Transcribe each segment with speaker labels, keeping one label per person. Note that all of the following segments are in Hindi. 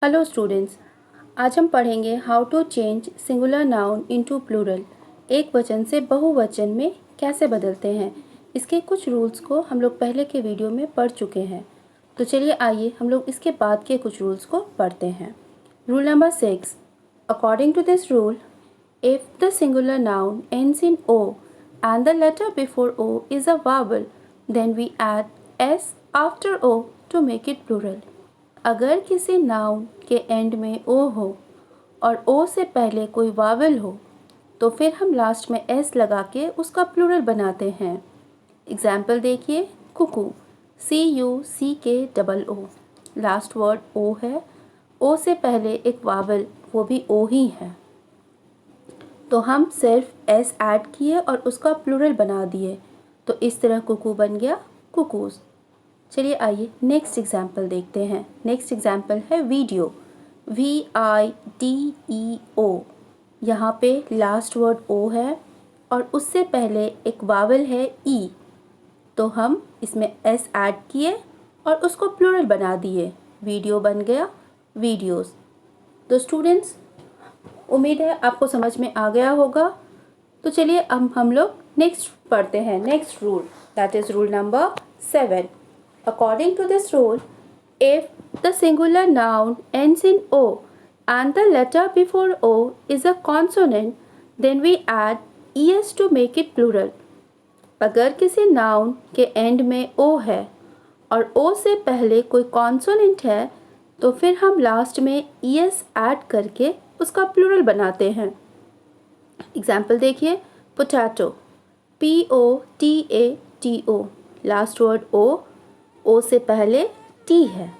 Speaker 1: हेलो स्टूडेंट्स, आज हम पढ़ेंगे how to change singular noun into plural. एक वचन से बहुवचन में कैसे बदलते हैं, इसके कुछ रूल्स को हम लोग पहले के वीडियो में पढ़ चुके हैं। तो चलिए आइए हम लोग इसके बाद के कुछ रूल्स को पढ़ते हैं। Rule number 6, according to this rule, if the singular noun ends in O and the letter before O is a vowel, then we add S after O to make it plural. अगर किसी नाउन के एंड में ओ हो और ओ से पहले कोई वावल हो तो फिर हम लास्ट में एस लगा के उसका प्लूरल बनाते हैं। एग्जाम्पल देखिए, कुकू, CUCKOO, लास्ट वर्ड ओ है, ओ से पहले एक वावल, वो भी ओ ही है, तो हम सिर्फ एस ऐड किए और उसका प्लूरल बना दिए, तो इस तरह कुकू बन गया कुकूज़। चलिए आइए नेक्स्ट एग्जाम्पल देखते हैं। नेक्स्ट एग्जाम्पल है वीडियो, VIDEO। यहाँ पे लास्ट वर्ड ओ है और उससे पहले एक वावल है ई, तो हम इसमें एस ऐड किए और उसको प्लूरल बना दिए, वीडियो बन गया वीडियोस। तो स्टूडेंट्स, उम्मीद है आपको समझ में आ गया होगा। तो चलिए अब हम लोग नेक्स्ट पढ़ते हैं, next rule, that is rule number 7। According to this rule, if the singular noun ends in O and the letter before O is a consonant, then we add ES to make it plural. अगर किसी नाउन के एंड में O है और O से पहले कोई कॉन्सोनेंट है तो फिर हम लास्ट में ES ऐड करके उसका प्लूरल बनाते हैं। एग्जाम्पल देखिए, पोटैटो, POTATO, लास्ट वर्ड ओ से पहले टी है,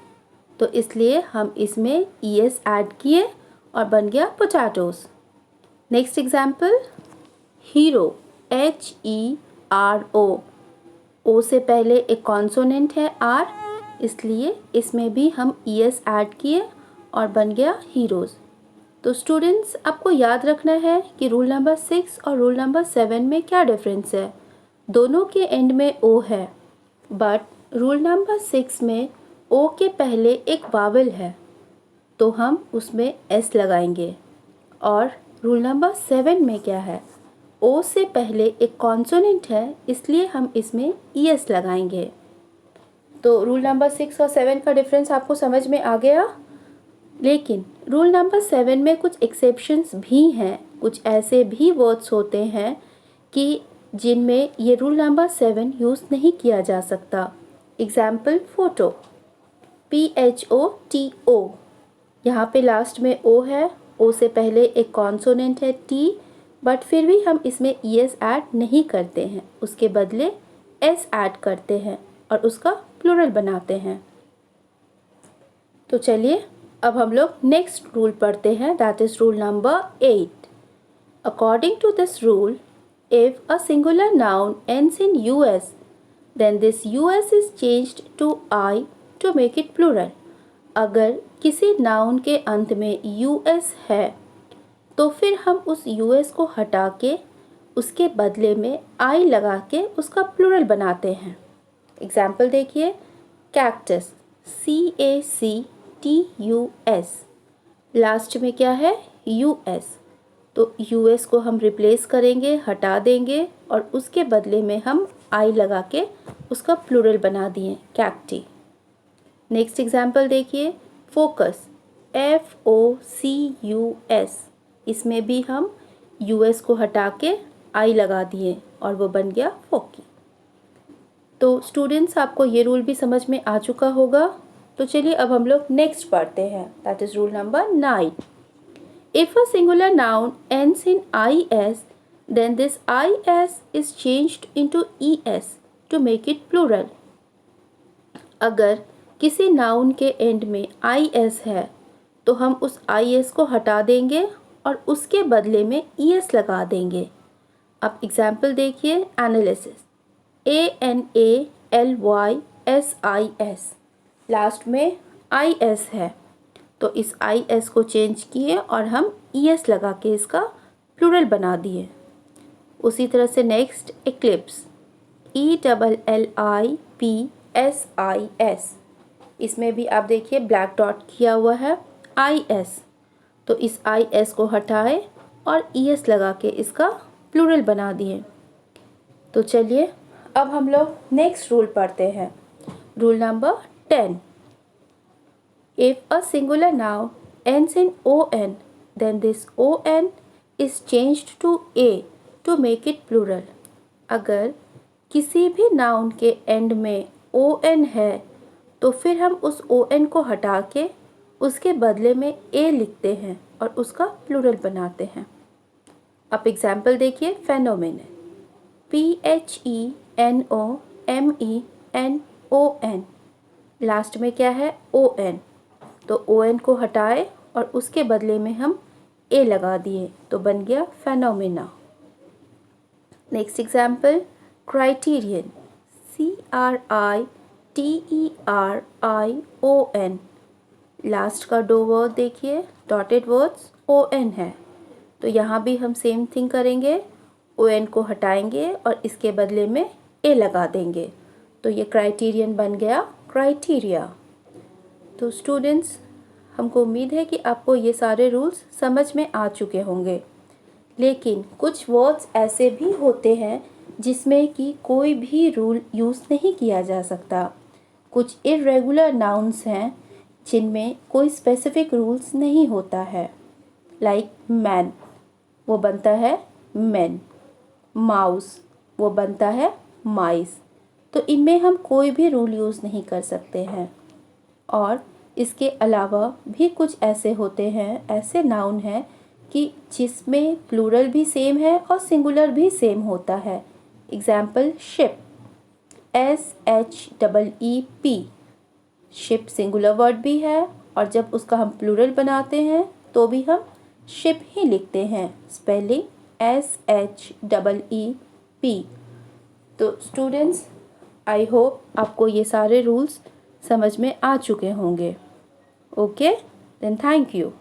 Speaker 1: तो इसलिए हम इसमें ES ऐड किए और बन गया potatoes. Next example, hero, HERO, ओ से पहले एक कॉन्सोनेंट है R, इसलिए इसमें भी हम ES ऐड किए और बन गया हीरोज़। तो स्टूडेंट्स, आपको याद रखना है कि रूल नंबर 6 और रूल नंबर 7 में क्या डिफरेंस है। दोनों के एंड में O है, बट रूल नंबर 6 में ओ के पहले एक वावल है, तो हम उसमें एस लगाएंगे, और रूल नंबर 7 में क्या है, ओ से पहले एक कॉन्सोनेंट है, इसलिए हम इसमें ES लगाएंगे। तो रूल नंबर 6 और 7 का डिफरेंस आपको समझ में आ गया। लेकिन रूल नंबर 7 में कुछ एक्सेप्शंस भी हैं, कुछ ऐसे भी वर्ड्स होते हैं कि जिनमें ये रूल नंबर 7 यूज़ नहीं किया जा सकता। एग्जाम्पल, फोटो, PHOTO, यहाँ पे लास्ट में ओ है, ओ से पहले एक कॉन्सोनेंट है T, बट फिर भी हम इसमें ES ऐड नहीं करते हैं, उसके बदले S ऐड करते हैं और उसका प्लूरल बनाते हैं। तो चलिए अब हम लोग नेक्स्ट रूल पढ़ते हैं, that is rule number 8। According to this rule, if a singular noun ends in US, then this US is changed to I to make it plural. अगर किसी नाउन के अंत में US है तो फिर हम उस US को हटा के उसके बदले में I लगा के उसका प्लूरल बनाते हैं। एग्जाम्पल देखिए, कैक्टस, CACTUS, लास्ट में क्या है, US, तो US को हम रिप्लेस करेंगे, हटा देंगे और उसके बदले में हम आई लगा के उसका प्लूरल बना दिए, कैक्टी। नेक्स्ट एग्जाम्पल देखिए, फोकस, FOCUS, इसमें भी हम US को हटा के आई लगा दिए और वो बन गया फोकी। तो स्टूडेंट्स, आपको ये रूल भी समझ में आ चुका होगा। तो चलिए अब हम लोग नेक्स्ट पढ़ते हैं, that is rule number 9। If a singular noun ends in IS, then this IS is changed into ES to make it plural. अगर किसी नाउन के एंड में IS है तो हम उस IS को हटा देंगे और उसके बदले में ES लगा देंगे। अब एग्जाम्पल देखिए, एनालिसिस, ANALYSIS, लास्ट में IS है, तो इस IS को चेंज किए और हम ES लगा के इसका प्लूरल बना दिए। उसी तरह से नेक्स्ट, इक्लिप्स, ELLIPSIS, इसमें भी आप देखिए ब्लैक डॉट किया हुआ है, IS, तो इस IS को हटाए और ES लगा के इसका प्लूरल बना दिए। तो चलिए अब हम लोग नेक्स्ट रूल पढ़ते हैं। Rule number 10। If a singular noun ends in on, then this on is changed to a to make it plural. अगर किसी भी नाउन के एंड में on है तो फिर हम उस on को हटा के उसके बदले में a लिखते हैं और उसका प्लूरल बनाते हैं। अब एग्जाम्पल देखिए, फेनोमेन, PHENOMENON, लास्ट में क्या है on, तो on को हटाए और उसके बदले में हम a लगा दिए तो बन गया phenomena. Next example, criterion, CRITERION, last का दो वर्ड देखिए डॉटेड वर्ड्स on है, तो यहाँ भी हम सेम थिंग करेंगे, on को हटाएंगे और इसके बदले में a लगा देंगे तो ये क्राइटेरियन बन गया क्राइटेरिया। तो स्टूडेंट्स, हमको उम्मीद है कि आपको ये सारे रूल्स समझ में आ चुके होंगे, लेकिन कुछ वर्ड्स ऐसे भी होते हैं जिसमें कि कोई भी रूल यूज़ नहीं किया जा सकता। कुछ इर्रेगुलर नाउन्स हैं जिनमें कोई स्पेसिफिक रूल्स नहीं होता है, लाइक मैन, वो बनता है मैन, माउस, वो बनता है माइस, तो इनमें हम कोई भी रूल यूज़ नहीं कर सकते हैं। और इसके अलावा भी कुछ ऐसे होते हैं, ऐसे नाउन हैं कि जिसमें प्लूरल भी सेम है और सिंगुलर भी सेम होता है। Example, ship, SHEEP, ship singular word भी है और जब उसका हम प्लूरल बनाते हैं तो भी हम शिप ही लिखते हैं, स्पेलिंग SHEEP। तो स्टूडेंट्स, आई होप आपको ये सारे रूल्स समझ में आ चुके होंगे। Okay, then thank you.